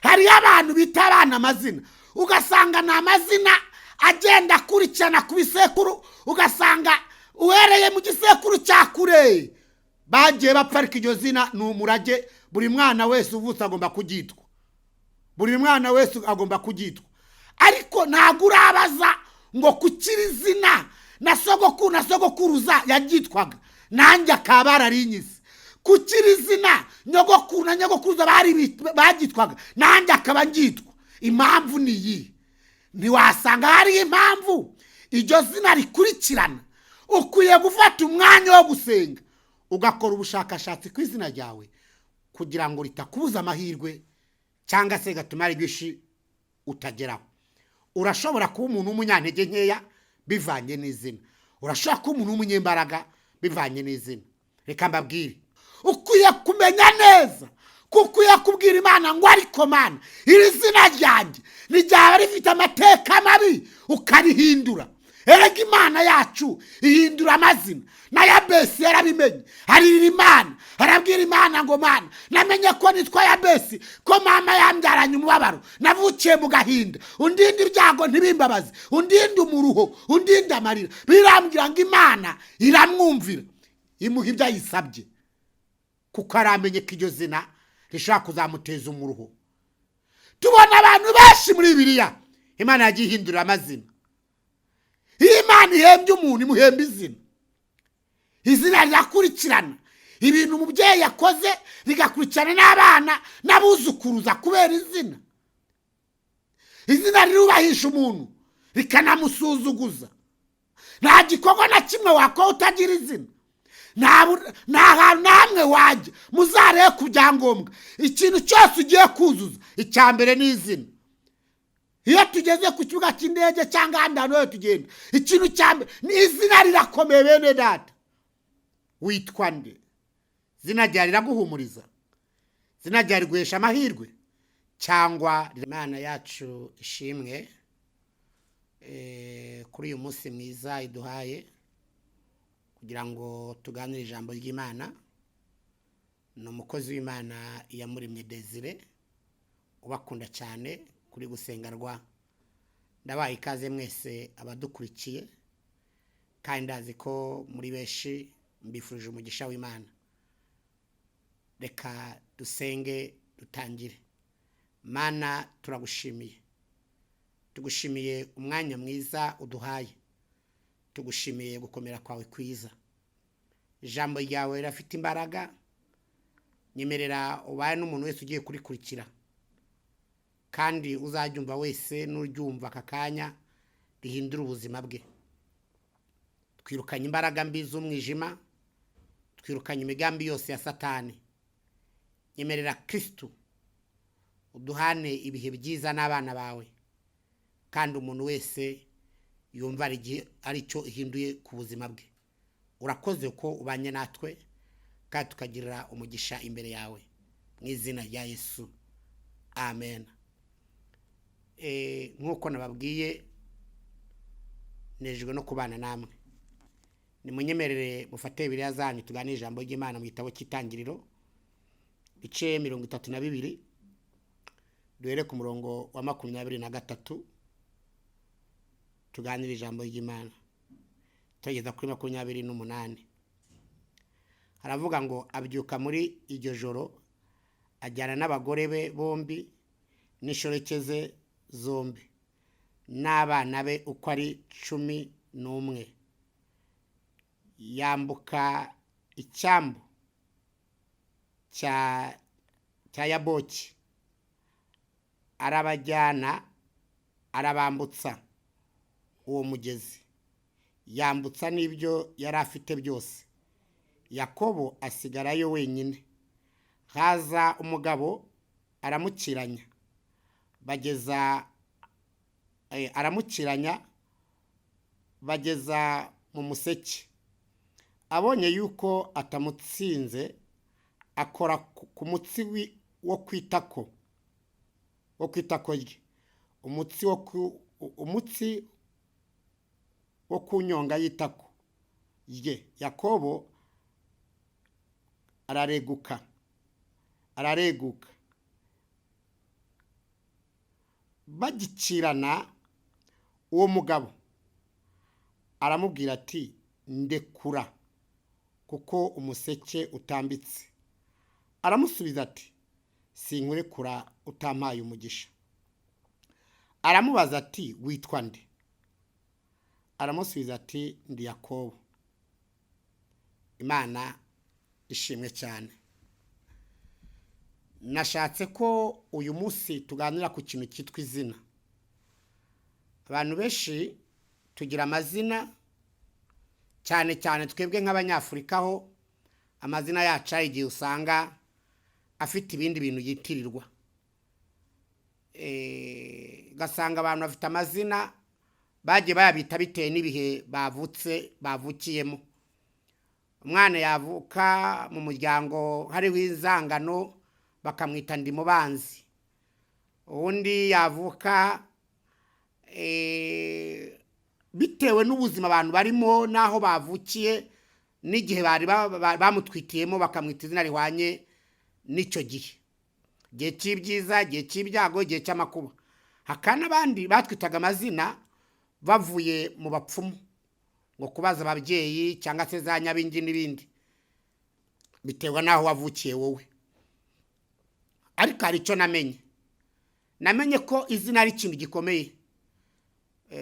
hari abantu bita abana amazina ugasanga ni amazina agenda akurikirana ku bisekuru ugasanga uhereye mu gisekuru cya kure bagiye bapfarika iryo zina ni umurage buri mwana wese uvutse agomba kugitwa buri mwana wese agomba kugitwa ariko ntabwo urabaza ngo kukiri izina na sogokuruza yagitwaga nanjye akaba ararinyize kukiri izina nyogokuru na nyogokuruza bagitwaga nanjye akaba ngitwa impamvu ni iyi ntiwasanga hari impamvu iryo zina rikurikirana ukwiye gufata umwanya wo gusenga ugakora ubushakashatsi ku izina ryawe kugira ngo ritakubuza amahirwe cyangwa se gatuma rigishi utageraho urashobora kuba umuntu w'umunyantege nkeya bivanye n'izina urashobora kuba umuntu w'umunyembaraga bivanye n'izina reka mbabwire ukwiye kumenya neza kuko yakubwira Imana ngo ariko Mana iri zina ryanjye nijyaba rifite amateka mabi ukarihindura erega Imana yacu ihindura amazina na Yabesi yarabimenye harira Imana arabwira Imana ngo Mana namenye ko nitwa Yabesi ko mama yambyaranye umubabaro navukiye mu gahinda undinde ibyago ntibimbabaze undinde umuruho undinde amarira birambwira ngo Imana iramwumvira imuha ibyo yisabye kuko aramenye ko iryo zina rishaka kuzamuteza umuruho tubona abantu benshi muri Bibiliya Imana yagiye ihindura amazina Imana ihembye umuntu imuhemba izina rirakurikirana ibintu umubyeyi yakoze rigakurikirana n'abana n'abuzukuruza kubera izina rirubahisha umuntu rikanamusuzuguza nta gikorwa na kimwe wakora utagira izina nta namwe wajya muzarebe ku byangombwa ikintu cyose ugiye kuzuza icya mbere ni izina iyo tugeze ku kibuga cy'indege cyangwa ahandi hantu hose tugenda ikintu cya mbere ni izina rirakomeye bene data witwa nde izina rya riraguhumuriza izina rya riguhesha amahirwe cyangwa Imana yacu ishimwe kuri uyu munsi mwiza iduhaye kugira ngo tuganire ijambo ry'Imana ni umukozi w'Imana yamuremye Desire ubakunda cyane kuri gusenga rwa ndabaye ikaze mwese abadukurikiye kandi ndazi ko muri benshi mbifurije umugisha w'Imana reka dusenge dutangire Mana turagushimiye tugushimiye umwanya mwiza uduhaye tugushimiye gukomera kwawe kwiza ijambo ryawe rafite imbaraga nyemerera ubaye n'umuntu wese ugiye kurikurikira kandi uzabyumva wese n'uryumva akakanya rihindura ubuzima bwe twirukanye imbaraga mbi z'umwijima twirukanye imigambi yose ya Satani nyemerera Kristo uduhane ibihe byiza n'abana bawe kandi umuntu wese yumva ari cyo ihinduye ku buzima bwe urakoze ko ubanye natwe kandi tukagirira umugisha imbere yawe mu izina rya Yesu amen nk'uko nababwiye nejejwe no kubana namwe nimunyemerere mufate Bibiliya zanyu tuganire ijambo ry'Imana mu gitabo cy'Itangiriro bice 32 duhere ku murongo wa 23 tuganire ijambo ry'Imana tugeza kuri 28 haravuga ngo abyuka muri iryo joro ajyana n'abagore be bombi n'ishoreke zombi n'abana be uko ari 11 yambuka icyambu cya Yaboki arabajyana arabambutsa uwo mugezi yambutsa n'ibyo yari afite byose Yakobo asigarayo wenyine haza umugabo aramukiranya bageza mu museke abonye yuko atamutsinze akora ku mutsi wo kwitako rye umutsi wo kunyonga yitako rye Yakobo arareguka bagikirana uwo mugabo aramubwira ati ndekura kuko umuseke utambitse. Aramusubiza ati sinkurekura utampaye umugisha. Aramubaza ati witwa nde? Aramusubiza ati ndi Yakobo. Imana ishimwe cyane. Nashatse ko uyu munsi tuganira ku kintu cyitwa izina. Abantu benshi tugira amazina, cyane cyane twebwe nk'Abanyafurika ho amazina yacu igihe usanga afite ibindi bintu yitirirwa. Gasanga abantu bafite amazina bagiye bayabita bitewe n'ibihe bavukiyemo. Umwana yavuka mu muryango hariho inzangano bakamwita ndi mubanzi. Undi yavuka bitewe n'ubuzima abantu barimo naho bavukiye n'igihe bari bamutwitiyemo bakamwita izina rihwanye n'icyo gihe. Gihe cy'ibyiza, gihe cy'ibyago, gihe cy'amakuba. Hakana abandi batwitaga amazina bavuye mu bapfumu ngo kubaza ababyeyi cyangwa se za nyabingi n'ibindi, bitewe naho wavukiye wowe. Ariko hari icyo namenye ko izina ari ikintu gikomeye.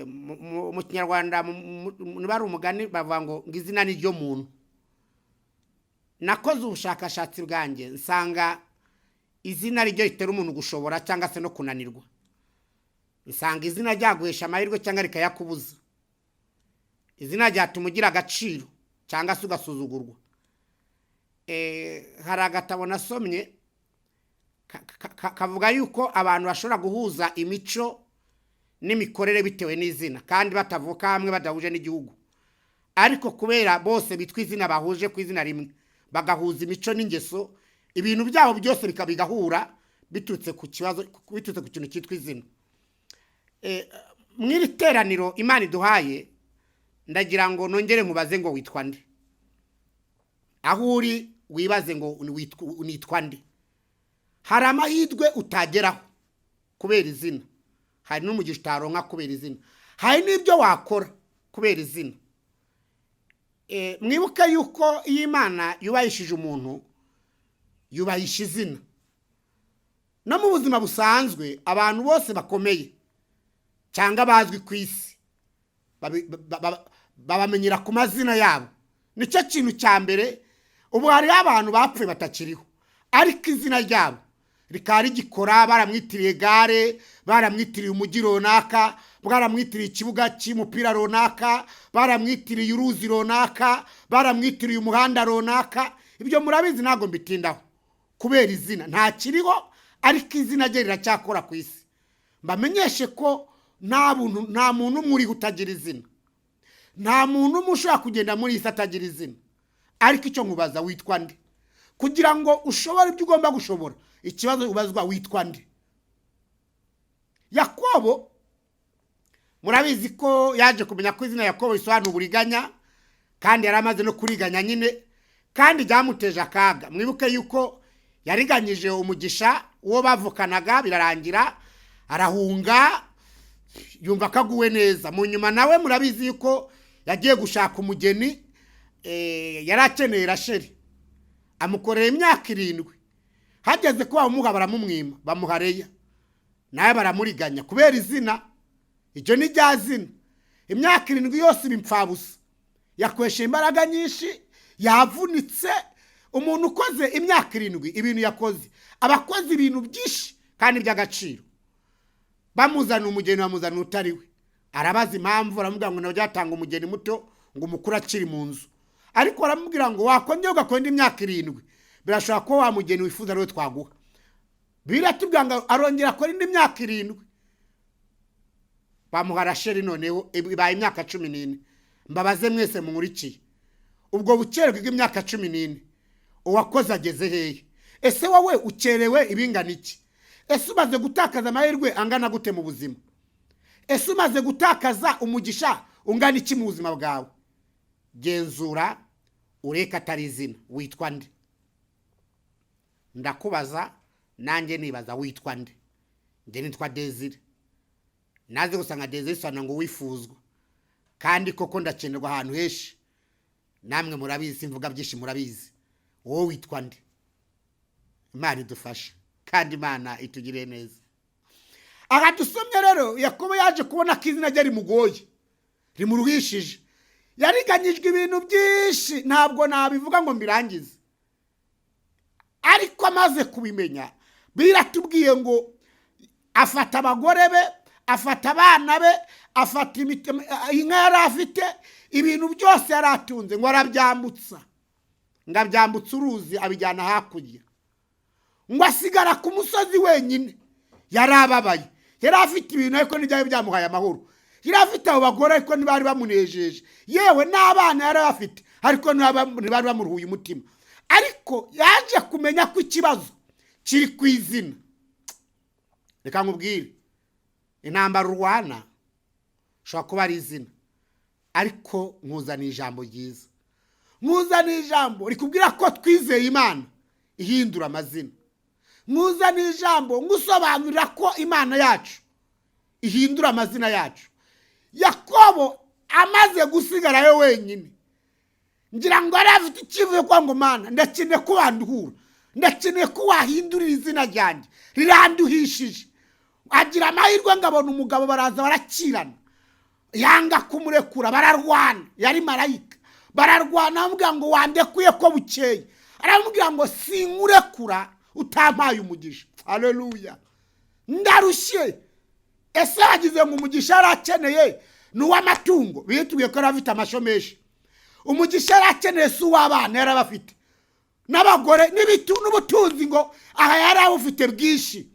Mu Kinyarwanda niba ari umugani bavuga ngo izina ni ryo muntu. Nakoze ubushakashatsi bwanjye nsanga izina ryo ritera umuntu gushobora cyangwa se no kunanirwa. Nsanga izina ryaguhesha amahirwe cyangwa rikayakubuza. Izina ryatuma ugira agaciro cyangwa se ugasuzugurwa. Hari agatabo nasomye kavuga yuko abantu bashobora guhuza imico n'imikorere bitewe n'izina kandi batavuka hamwe badahuje n'igihugu, ariko kubera bose bitwa izina bahuje ku izina rimwe bagahuza imico n'ingeso, ibintu byabo byose bigahura biturutse ku kintu cyitwa izina. Mw'iri teraniro Imana iduhaye ndagira ngo nongere nkubaze ngo witwa nde. Aho uri wibaze ngo unitwa nde. Hari amahirwe utageraho kubera izina, hari n'umugisha utaronka kubera izina, hari n'ibyo wakora kubera izina. Mwibuke yuko iyo Imana yubahishije umuntu yubahisha izina. No mu buzima busanzwe abantu bose bakomeye cyangwa bazwi ku isi babamenyera ku mazina yabo. Nicyo kintu cya mbere. Ubu hari abantu bapfuye batakiriho, ariko izina ryabo rikari gikora. Baramwitiriye gare, baramwitiriye umujyi runaka, baramwitiriye ikibuga cy'umupira runaka, baramwitiriye uruzi runaka, baramwitiriye umuhanda runaka. Ibyo murabizi ntabwo mbitindaho kubera izina nta kiriho, ariko izina rye riracyakora ku isi. Mbamenyeshe ko nta muntu muri utagira izina. Nta muntu mushobora kugenda muri isi atagira izina. Ariko icyo nkubaza witwa nde? Kugira ngo ushobore ibyo ugomba gushobora, ikibazo ubazwa witwa nde. Yakobo murabizi ko yaje kumenya ko izina Yakobo risobanura uburiganya, kandi yari amaze no kuriganya nyine, kandi byamuteje akaga. Mwibuke yuko yariganyije umugisha uwo bavukanaga, birarangira arahunga yumva kaguwe neza. Mu nyuma nawe murabizi yuko yagiye gushaka umugeni, yarakeneye Rasheli, amukoreye imyaka 7. Hageze ko bamuha baramumwima, bamuha Leya, nawe baramuriganya kubera izina. Icyo ni rya zina. Imyaka 7 yose bimpfabusa, yakweshe imbaraga nyinshi, yavunitse. Umuntu ukoze imyaka 7 ibintu yakoze, abakoze ibintu byinshi kandi by'agaciro. Bamuzana umugeni, bamuzana utariwe. Arabaza impamvu, baramubwira ngo nawe yatanga umugeni muto ngo umukuru akiri mu nzu. Ariko baramubwira ngo wakongera ugakora imyaka 7, birashobora ko wa mugeni wifuza ariwe twaguha. Biratubwira ngo arongera akora indi myaka 7. Bamuha Rasheli, noneho ibaye imyaka 14. Mbabaze mwese munkurikiye, ubwo bukererwe bw'imyaka 14 uwakoze ageze hehe? Ese wowe ukerewe ibingana iki? Ese umaze gutakaza amahirwe angana gute mu buzima? Ese umaze gutakaza umugisha ungana iki mu buzima bwawe? Genzura ureka atari izina. Witwa nde? Ndakubaza nanjye nibaza witwa nde. Nge nitwa Desire. naze gusanga Izana ngo wifuzwa kandi koko ndakenerwa ahantu heshi namwe murabizi simvuga byinshi murabizi wowe witwa nde Imana idufashe kandi Imana itugire neza aha dusomye rero Yakobo yaje kubona ko izina rye rimugoye rimuruhishije yariganyijwe ibintu byinshi ntabwo nabivuga ngo mbirangize ariko amaze kubimenya biratubwiye ngo afata abagore be afata abana be afata inka yari afite ibintu byose yaratunze ngo arabyambutsa ngabyambutsa uruzi abijyana hakurya ngo asigara ku musozi wenyine yarababaye yari afite ibintu ariko ntibyari byamuhaye amahoro yari afite abo bagore ariko ntibari bamunejeje yewe n'abana yari afite ariko ntibari bamuruhuye umutima ariko yaje kumenya ko ikibazo kiri ku izina reka nkubwire intambara urwana ushobora kuba ari izina ariko nkuzaniye ijambo ryiza nkuzaniye ijambo rikubwira ko twizeye Imana ihindura amazina nkuzaniye ijambo ngusobanurira ko Imana yacu ihindura amazina yacu Yakobo amaze gusigarayo wenyine ngira ngo arafite ikivuye kwa ngo Mana ndakeneye ko wanduhura ndakeneye ko wahindurira izina ryanjye riranduhishije agira amahirwe ngabona umugabo baraza barakirana yanga kumurekura bararwana yari marayika bararwana amubwira ngo wandekuye ko bukeye aramubwira ngo sinkurekura utampaye umugisha haleluya ndarushye ese wagize ngo umugisha arakeneye n'uw'amatungo bitubwiye ko arafite amashomeshi umugisha arakeneye si uw'abana yarabafite n'abagore n'ubutunzi ngo aha yari abufite bwinshi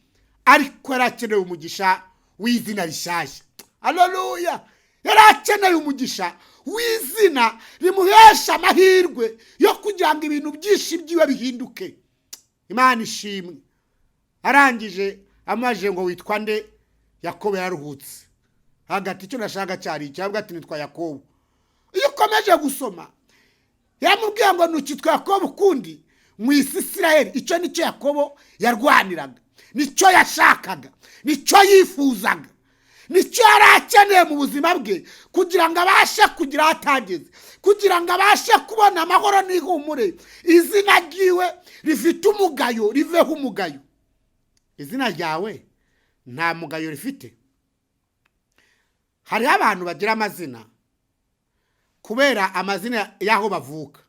ariko yarakeneye umugisha w'izina rishyashya haleluya yarakeneye umugisha w'izina rimuhesha amahirwe yo kugira ngo ibintu byinshi byiwe bihinduke Imana ishimwe arangije amaje ngo witwa nde Yakobo yaruhutse hagati icyo nashaka cyari cyabwa ati nitwa Yakobo iyo ukomeje gusoma yamubwiye ngo nukitwa Yakobo kundi mu Isirayeli icyo nicyo Yakobo yarwaniraga nicyo yashakaga nicyo yifuzaga nicyo yarakeneye mu buzima bwe kugira ngo abashe kugira atageze kugira ngo abashe kubona amahoro n'ihumure izina ryiwe rifite umugayo riveho umugayo izina ryawe nta mugayo rifite hari abantu bagira amazina kubera amazina yaho bavuka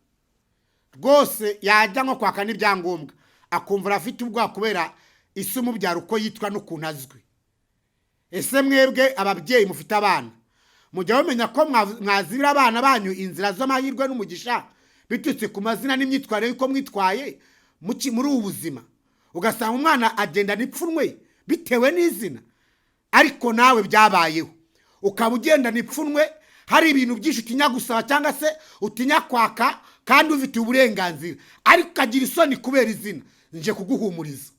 rwose yajya nko kwaka n'ibyangombwa akumva afite ubwoba kubera isi umubyara uko yitwa n'ukuntu azwi ese mwebwe ababyeyi mufite abana mujya bamenya ko mwazira abana banyu inzira z'amahirwe n'umugisha bitutse ku mazina n'imyitwarire yuko mwitwaye muri ubu buzima ugasanga umwana agenda n'ipfunwe bitewe n'izina ariko nawe byabayeho ukaba ugenda n'ipfunwe hari ibintu byinshi utinya gusaba cyangwa se utinya kwaka kandi ufite uburenganzira ariko ukagira isoni kubera izina nje kuguhumuriza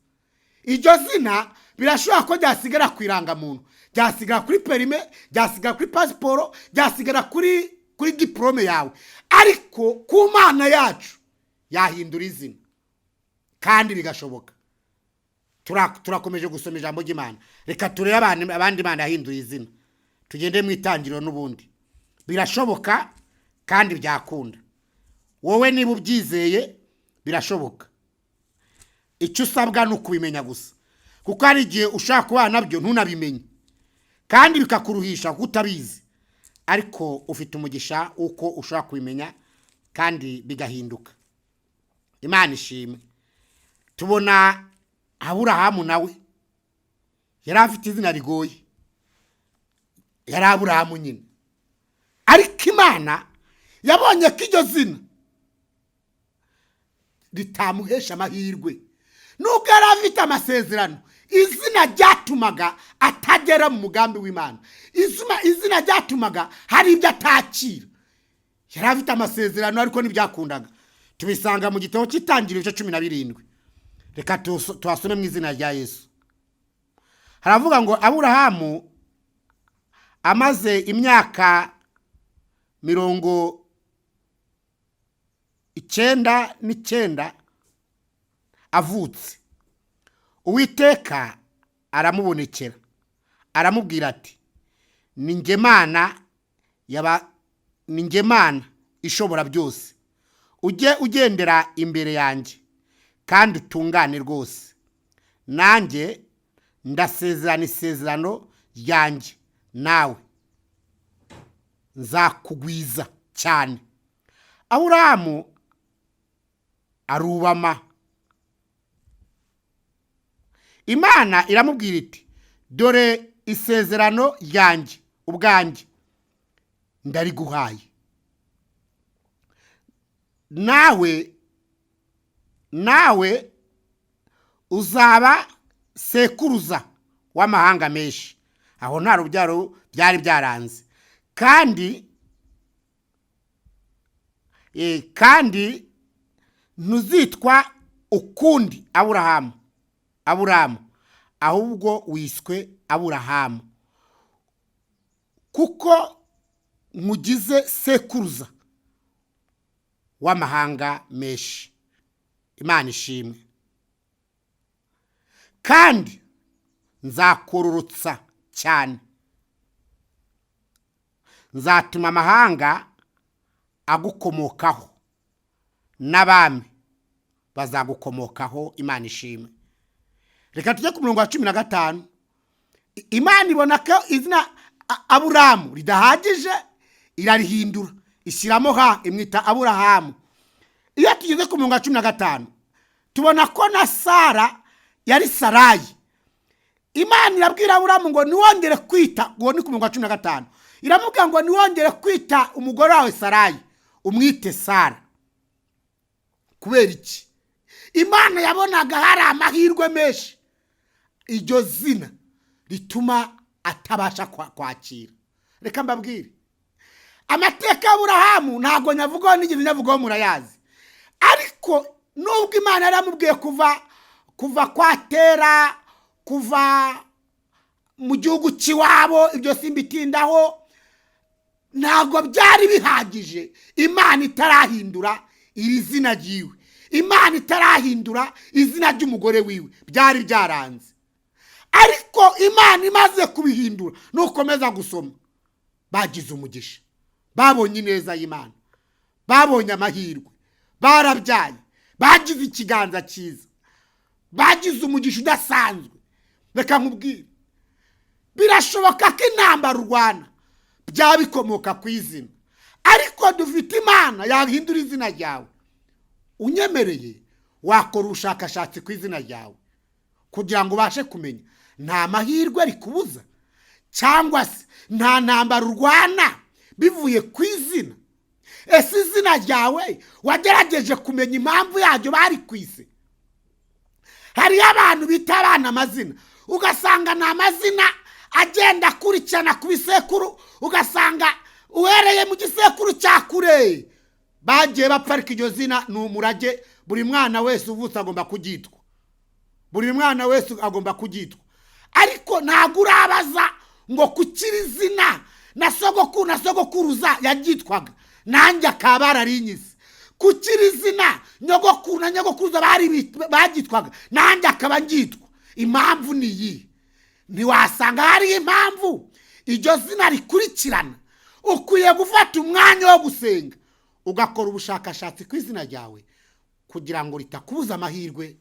iryo zina birashobora ko ryasigara ku irangamuntu ryasigara kuri perime ryasigara kuri pasiporo ryasigara kuri diplome yawe ariko ku Mana yacu yahindura izina kandi bigashoboka turakomeje gusoma ijambo ry'Imana reka turebe abandi Imana yahinduye izina tugende mu itangiriro n'ubundi birashoboka kandi byakunda wowe niba ubyizeye birashoboka icyo usabwa ni ukubimenya gusa kuko hari igihe ushaka kubana nabyo ntunabimenye kandi bikakuruhisha kuko utabizi ariko ufite umugisha uko ushaka kubimenya kandi bigahinduka Imana ishimwe tubona Aburahamu nawe yari afite izina rigoye yari Aburahamu nyine ariko Imana yabonye ko iryo zina ritamuhesha amahirwe nubwo yari afite amasezerano izina ryatumaga atagera mu mugambi w'Imana izina ryatumaga hari ibyo atakira yari afite amasezerano ariko ntibyakundaga tubisanga mu gitabo cy'itangiriro cyo 17 reka tuhasome mu izina rya Yesu haravuga ngo Aburahamu amaze imyaka 99 avutse Uwiteka aramubonekera aramubwira ati ni njye Mana ni njye Mana ishobora byose, ujye ugendera imbere yanjye kandi utungane rwose, nanjye ndasezerana isezerano ryanjye nawe, nzakugwiza cyane. Aburahamu arubama. Imana iramubwira iti, dore isezerano ryanjye ubwanjye ndariguhaye, nawe uzaba sekuruza w'amahanga menshi. Aho nta rubyaro byari byaranze, kandi ntuzitwa ukundi Aburahamu, ahubwo wiswe Aburahamu, kuko nkugize sekuruza w'amahanga menshi. Imana ishimwe. Kandi nzakororotsa cyane, nzatuma amahanga agukomokaho n'abami bazagukomokaho. Imana ishimwe. Reka tujye ku murongo wa 15. Imana ibona ko izina Aburahamu ridahagije, irarihindura ishyiramo imwita Aburahamu. Iyo tugeze ku murongo wa 15 tubona ko na Sara yari Sarayi. Imana irabwira Aburahamu ngo niwongere kwita, ngo ni ku murongo wa 15 iramubwira ngo niwongere kwita umugore wawe Sarayi umwite Sara. Kubera iki? Imana yabonaga hari amahirwe menshi iryo zina rituma atabasha kwakira. Reka mbabwire, amateka y'Aburahamu ntago nyavugaho n'igiti nyavugaho murayazi, ariko nubwo Imana yaramubwiye kuva kwa Tera, kuva mu gihugu cy'iwabo, ibyo simbitindaho, ntago byari bihagije Imana itarahindura iri zina ryiwe, Imana itarahindura izina ry'umugore wiwe, byari byaranze. Ariko Imana imaze kubihindura, nukomeza gusoma, bagize umugisha, babonye ineza y'Imana, babonye amahirwe, barabyaye, bagize ikiganza cyiza, bagize umugisha udasanzwe. Reka nkubwire, birashoboka ko intambara urwana byabikomoka ku izina, ariko dufite Imana yahindura izina ryawe. Unyemereye wakora ubushakashatsi ku izina ryawe kugira ngo ubashe kumenya nta mahirwe rikubuza, cyangwa se nta ntambara urwana bivuye ku izina. Ese izina ryawe wagerageje kumenya impamvu yaryo bari kwise? Hari abantu bita abana amazina, ugasanga ni amazina agenda akurikirana ku bisekuru, ugasanga uhereye mu gisekuru cya kure bagiye bapfarika iryo zina. Ni umurage, buri mwana wese uvutse agomba kuryitwa, buri mwana wese agomba kuryitwa. Ariko ntabwo urabaza ngo kukiri izina na sogokuruza yaryitwaga, nanjye akaba ararinyize. Kukiri izina nyogokuru na nyogokuruza baryitwaga, nanjye akaba ngyitwa. Impamvu ni iyi. Ntiwasanga hari impamvu iryo zina rikurikirana. Ukwiye gufata umwanya wo gusenga, ugakora ubushakashatsi ku izina ryawe kugira ngo ritakubuza amahirwe,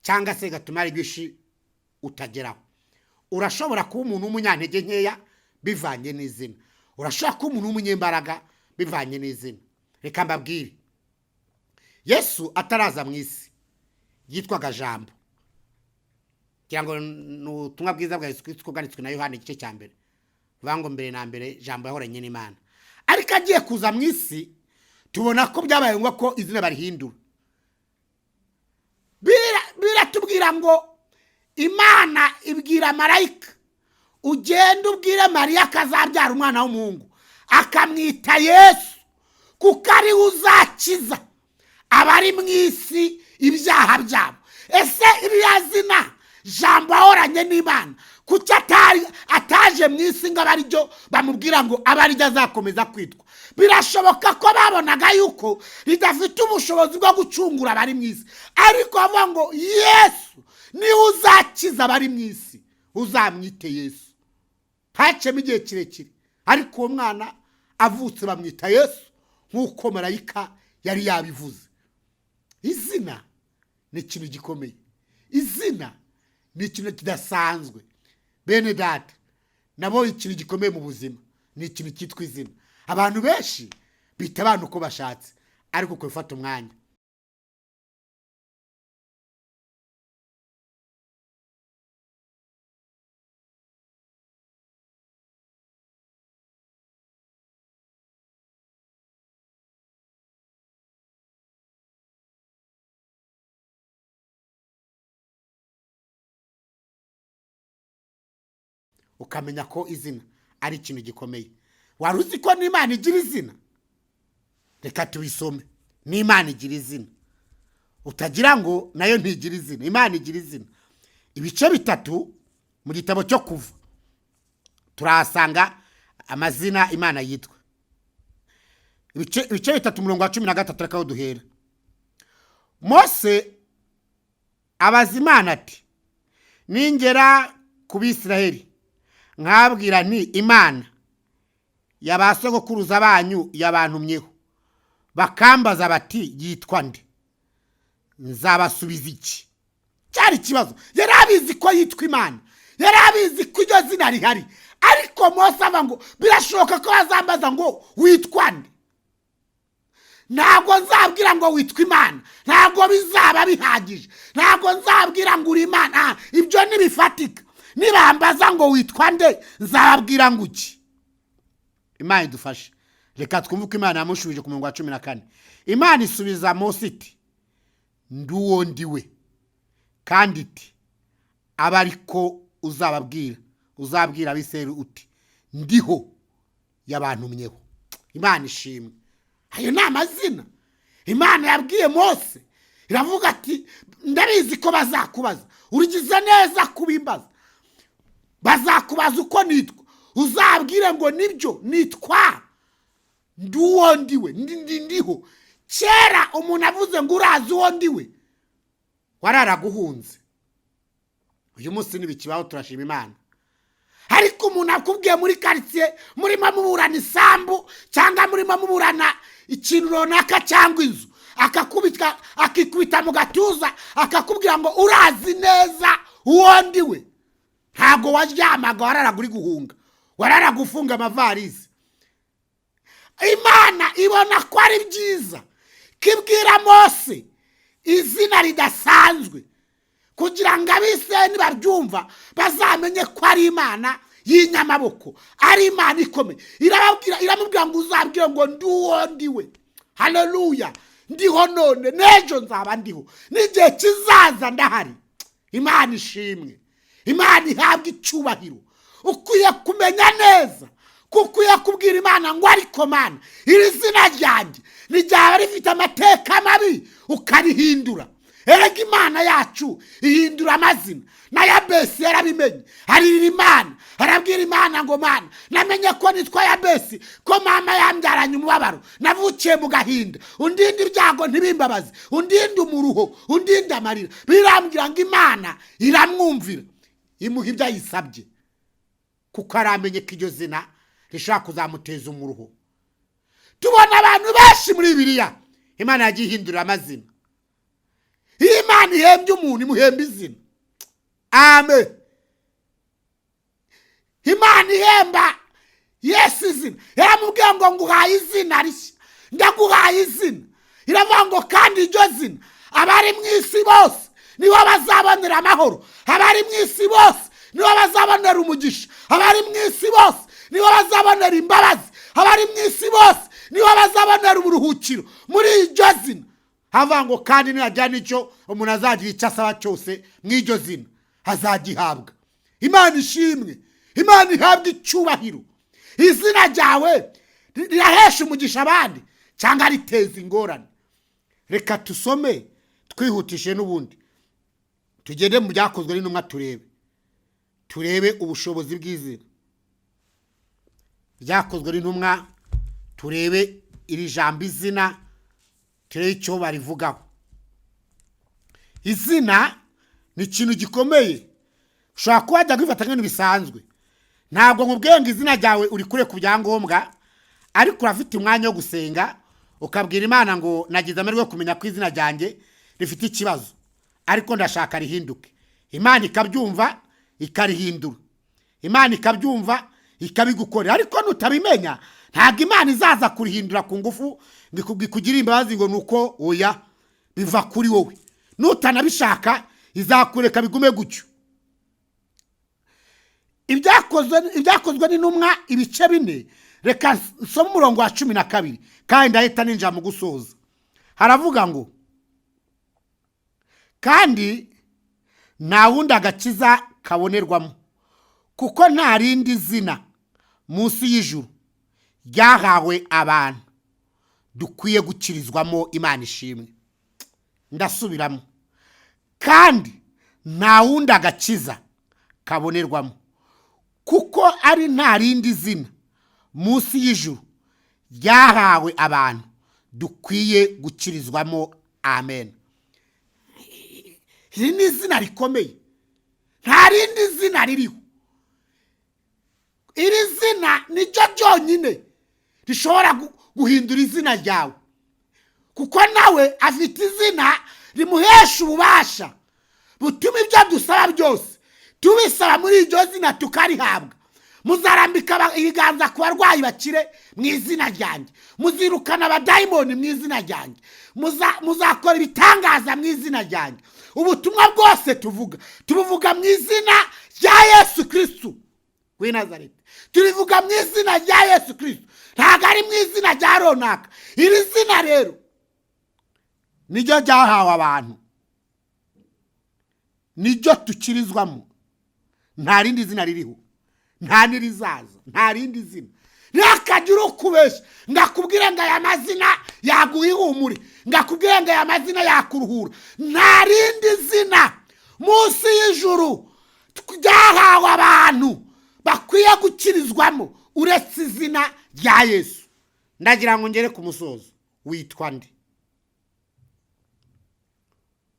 cyangwa se gatuma rigishi utageraho. Urashobora kuba umuntu w'umunyantege nkeya bivanye n'izina, urashobora kuba umuntu w'umunyembaraga bivanye n'izina. Reka mbabwire, Yesu ataraza mu isi yitwaga Jambo. Kugira ngo n'ubutumwa bwiza bwa Yesu Kristo bwanditswe na Yohana igice cya mbere, vuga ngo mbere na mbere Jambo yahoranye n'Imana. Ariko agiye kuza mu isi tubona ko byabaye ngombwa ko izina barihindura. Biratubwira ngo Imana ibwira marayika, ugenda ubwire Mariya akazabyara umwana w'umuhungu, akamwita Yesu, kuko ari uzakiza abari mu isi ibyaha byabo. Ese iriya zina Jambo ahoranye n'Imana kuki ataje mu isi ngo abari ryo bamubwira ngo abari ryo azakomeza kwitwa? Birashoboka ko babonaga yuko ridafite ubushobozi bwo gucungura abari mu isi, ariko bavuga ngo Yesu niwe uzakiza abari mu isi, uzamwite Yesu. ntacemo igihe kirekire, ariko uwo mwana avutse bamwita Yesu nk'uko marayika yari yabivuze. Izina ni ikintu gikomeye, izina ni ikintu kidasanzwe. Bene data, nabo ikintu gikomeye mu buzima ni ikintu cyitwa izina. Abantu benshi bita abantu uko bashatse, ariko kwifata umwanya ukamenya ko izina ari ikintu gikomeye. Wari uzi ko n'Imana igira izina? Reka tubisome. N'Imana igira izina, utagira ngo nayo ntigira izina. Imana igira izina. Ibice 3 mu gitabo cyo Kuva turahasanga amazina Imana yitwa. Ibice 3 umurongo wa 13 reka aho duhera. Mose abaza Imana ati, ningera ku Bisiraheli nkabwira nti Imana y'abasogokuruza banyu yabantumyeho, bakambaza bati yitwa nde, nzabasubiza iki? Cyari ikibazo. Yari abizi ko yitwa Imana, yari abizi ko iryo zina rihari, ariko Mose ava ngo birashoboka ko bazambaza ngo witwa nde. Ntabwo nzabwira ngo witwa Imana, ntabwo bizaba bihagije, ntabwo nzabwira ngo uri Imana, ibyo nibifatika. Nibambaza ngo witwa nde, nzababwira ngo iki? Imana idufashe. Reka twumve ko Imana yamushubije ku murongo wa 14. Imana isubiza Mose iti, nduwo ndiwe, kandi iti aba ariko uzabwira Abisirayeli uti ndiho yabantumyeho. Imana ishimwe. Ayo ni amazina Imana yabwiye Mose. Iravuga ati ndabizi ko bazakubaza, urigize neza kubimbaza. Bazakubaza uko nitwa, uzabwire ngo nibyo nitwa nduwo ndiwe, ndiho. Kera umuntu avuze ngo urazi uwo ndiwe, wararaguhunze. Uyu munsi nibikibaho turashima Imana. Ariko umuntu akubwiye muri quartier murimo muburana isambu cyangwa murimo muburana ikintu runaka cyangwa inzu, akikubita mu gatuza akakubwira ngo urazi neza uwo ndiwe, ntago waryamaga, wararaguri guhunga, wararagufunga amavarisi. Imana ibona ko ari byiza kibwira Mose izina ridasanzwe, kugira ngo Abisirayeli babyumva bazamenye ko ari Imana y'inyamaboko, ari Imana ikomeye. Iramubwira ngo uzabwire ngo nduwo ndiwe. Haleluya. Ndiho none, n'ejo nzaba ndiho, n'igihe kizaza ndahari. Imana ishimwe. Imana ihabwa icyubahiro. Ukwiye kumenya neza kuko ukwiye kubwira Imana ngo ariko Mana, iri zina ryanjye nijyaba rifite amateka mabi ukarihindura. Erega Imana yacu ihindura amazina. Na Yabesi yarabimenye, harira Imana, arabwira Imana ngo Mana, namenye ko nitwa Yabesi, ko mama yambyaranye umubabaro, navukiye mu gahinda, undinde ibyago ntibimbabaze, undinde umuruho, undinde amarira. Birambwira ngo Imana iramwumvira, imuha ibyo yisabye, kuko aramenye ko iryo zina rishaka kuzamuteza umuruho. Tubona abantu benshi muri Bibiliya Imana yagiye ihindura amazina. Imana ihembye umuntu imuhemba izina. Amen. Imana ihemba Yesu izina. Yaramubwiye ngo nguhaye izina rishya, ndaguhaye izina. Iravuga ngo kandi iryo zina abari mu isi bose nibo bazabonera amahoro, abari mu isi bose nibo bazabonera umugisha, abari mu isi bose nibo bazabonera imbabazi, abari mu isi bose nibo bazabonera uburuhukiro. Muri iryo zina havuga ngo kandi nihajyana icyo umuntu azagira icyo asaba cyose mu iryo zina azagihabwa. Imana ishimwe. Imana ihabwa icyubahiro. Izina ryawe rirahesha umugisha abandi cyangwa riteza ingorane. Reka tusome twihutishe n'ubundi, tugende mu byakozwe n'intumwa turebe ubushobozi bw'izina. Byakozwe n'intumwa turebe iri jambo izina, turebe icyo barivugaho. Izina ni ikintu gikomeye. Ushobora kuba wajya kwifata nk'ibintu bisanzwe, ntabwo nkubwiye ngo izina ryawe uri kure ku byangombwa, ariko urafite umwanya wo gusenga ukabwira Imana ngo nagize amahirwe kumenya ko izina ryanjye rifite ikibazo ariko ndashaka rihinduke. Imana ikabyumva ikarihindura, Imana ikabyumva ikabigukorera. Ariko nutabimenya ntabwo Imana izaza kurihindura ku ngufu kugira imbabazi ngo nuko oya biva kuri wowe. Nutanabishaka izakureka bigume gutyo. Ibyakozwe n'intumwa ibice 4, reka nsome umurongo wa 12 kandi ndahita ninjira mu gusoza. Haravuga ngo kandi nta wundi agakiza kabonerwamo kuko nta rindi zina munsi y'ijuru ryahawe abantu dukwiye gukirizwamo Imana ishimwe. Ndasubiramo, kandi nta wundi agakiza kabonerwamo kuko ari nta rindi zina munsi y'ijuru ryahawe abantu dukwiye gukirizwamo. Amen. Iri ni izina rikomeye, nta rindi zina ririho. Iri zina nicyo cyonyine rishobora guhindura izina ryawe, kuko nawe afite izina rimuhesha ububasha butuma ibyo dusaba byose tubisaba muri iryo zina tukarihabwa. Muzarambika ibiganza ku barwayi bakire mu izina ryanjye, muzirukana abadayimoni mu izina ryanjye, muzakora ibitangaza mu izina ryanjye. Ubutumwa bwose tubuvuga mu izina rya Yesu Kristo w'i Nazareti, tubivuga mu izina rya Yesu Kristo, ntabwo ari mu izina rya runaka. Iri zina rero niryo ryahawe abantu, niryo tukirizwamo. Nta rindi zina ririho, nta nirizaza, nta rindi zina. Ntakagira ukubeshya ngakubwira ngo aya mazina yaguha ihumure, ngakubwira ngo aya mazina yakuruhura. Nta rindi zina munsi y'ijuru ryahawe abantu bakwiye gukirizwamo uretse izina rya Yesu. Ndagira ngo ngere ku musozo. Witwa nde?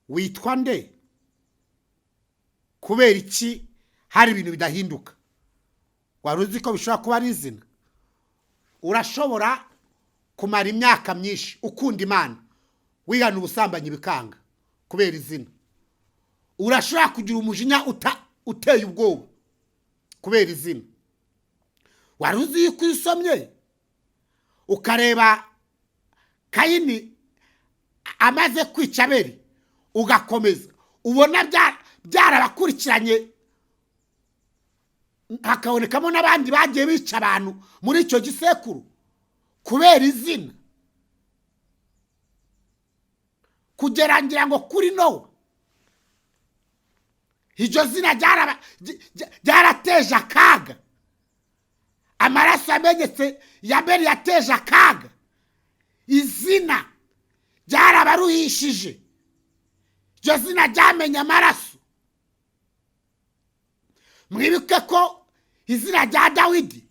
Witwa nde? Kubera iki hari ibintu bidahinduka? Wari uzi ko bishobora kuba ari izina? Urashobora kumara imyaka myinshi ukunda Imana wihana ubusambanyi bikanga kubera izina. Urashobora kugira umujinya uteye ubwoba kubera izina. Wari uzi ko usomye ukareba Kayini amaze kwica Abeli ugakomeza ubona byarabakurikiranye, hakabonekamo n'abandi bagiye bica abantu muri icyo gisekuru kubera izina. Kugerangira ngo kuri Nowa iryo zina ryarateje akaga, amaraso amenyetse ya Abeli yateje akaga, izina ryarabaruhishije, iryo zina ryamenye amaraso. Mwibuke ko izina rya Dawidi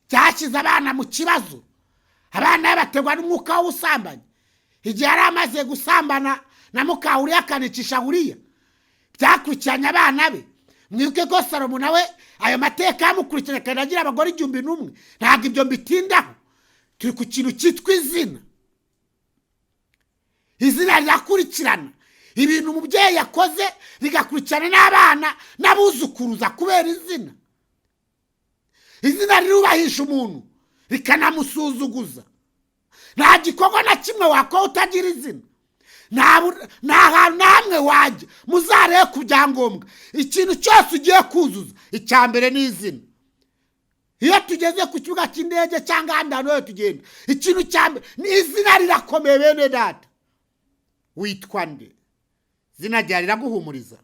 ryashyize abana mu kibazo, abana bategwa n'umwuka w'ubusambanyi igihe yari amaze gusambana na muka Uriya akanicisha Uriya, byakurikiranye abana be. Mwibuke ko Salomo nawe ayo mateka yamukurikiranye kandi agira abagore 1,000. Ntabwo ibyo mbitindaho, turi ku kintu cyitwa izina. Izina ryakurikirana ibintu umubyeyi yakoze, bigakurikirana n'abana n'abuzukuruza kubera izina. Izina rirubahisha umuntu rikanamusuzuguza. Nta gikorwa na kimwe wakora utagira izina. Nta hantu namwe wajya muzarebe ku byangombwa. Ikintu cyose ugiye kuzuza icya mbere ni izina. Iyo tugeze ku kibuga cy'indege cyangwa ahandi hantu hose tugenda, ikintu cya mbere ni izina. Rirakomeye bene data. Witwa nde? Izina ryawe riraguhumuriza?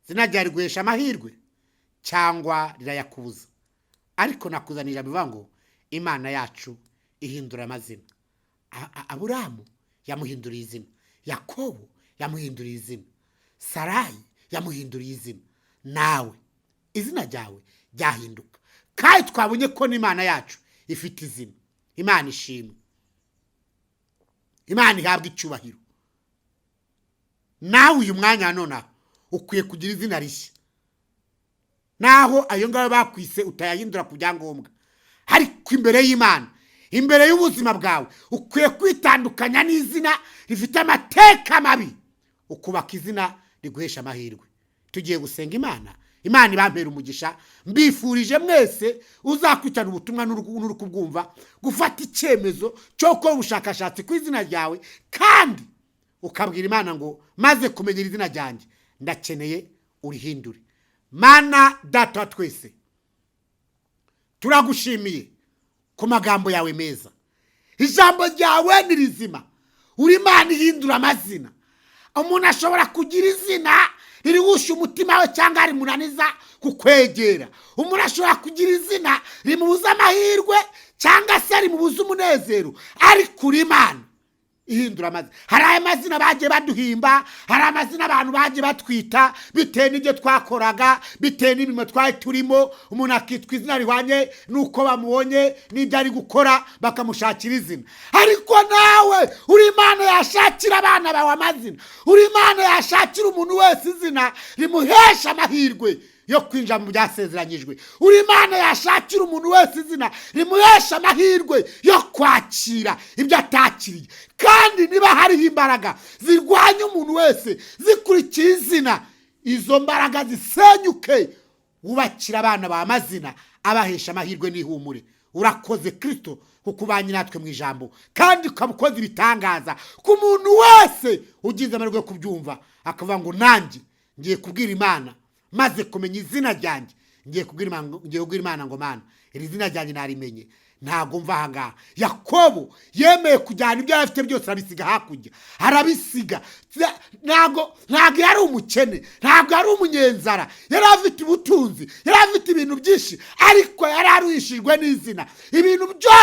Izina ryawe riguhesha amahirwe cyangwa rirayakubuza? Ariko nakuzanira bivuga ngo Imana yacu ihindura amazina. Aburahamu yamuhinduriye izina, Yakobo yamuhinduriye izina, Sarayi yamuhinduriye izina. Nawe izina ryawe ryahinduka, kandi twabonye ko n'Imana yacu ifite izina. Imana ishimwe, Imana ihabwa icyubahiro. Nawe uyu mwanya none ukwiye kugira izina rishya. naho ayo ngayo bakwise utayahindura ku byangombwa. Ariko imbere y'Imana, imbere y'ubuzima bwawe, ukwiye kwitandukanya n'izina rifite amateka mabi, ukubaka izina riguhesha amahirwe. Tugiye gusenga Imana ibampera umugisha. Mbifurije mwese uzakwitana ubutumwa n'uri kubwumva gufata icyemezo cyo gukora ubushakashatsi ku izina ryawe, kandi ukabwira Imana ngo maze kumenya izina ryanjye ndakeneye urihindure. Mana Data wa twese, turagushimiye ku magambo yawe meza. Ijambo ryawe ni rizima. Uri Imana ihindura amazina. Umuntu ashobora kugira izina ririwusha umutima we cyangwa rimunaniza kukwegera. Umuntu ashobora kugira izina rimubuza amahirwe cyangwa se rimubuza umunezero, ariko uri Imana ihindura amazina. Hari amazina bagiye baduhimba, hari amazina abantu bagiye batwita bitewe n'ibyo twakoraga, bitewe n'imirimo twari turimo. Umuntu akitwa izina rihwanye nuko bamubonye n'ibyo ari gukora bakamushakira izina. Ariko nawe uri Imana yashakira abana bawe amazina. Uri Imana yashakira umuntu wese izina rimuhesha amahirwe yo kwinjira mu byasezeranyijwe. Uri Imana yashakira umuntu wese izina rimuhesha amahirwe yo kwakira ibyo atakiriye. Kandi niba hariho imbaraga zirwanya umuntu wese zikurikiye izina, izo mbaraga zisenyuke. Wubakira abana ba amazina abahesha amahirwe n'ihumure. Urakoze Kristo kukubanye natwe mu ijambo, kandi ukabukoze ibitangaza ku muntu wese ugize amahirwe yo kubyumva akavuga ngo nanjye ngiye kubwira Imana maze kumenya izina ryanjye. Ngiye kubwira Imana ngo Mana, iri zina ryanjye narimenye, ntago mva ahangaha. Yakobo yemeye kujyana ibyo afite byose arabisiga hakurya, arabisiga. Ntago yari umukene, ntago yari umunyenzara, yari afite ubutunzi, yari afite ibintu byinshi, ariko yari aruhishijwe n'izina. Ibintu byose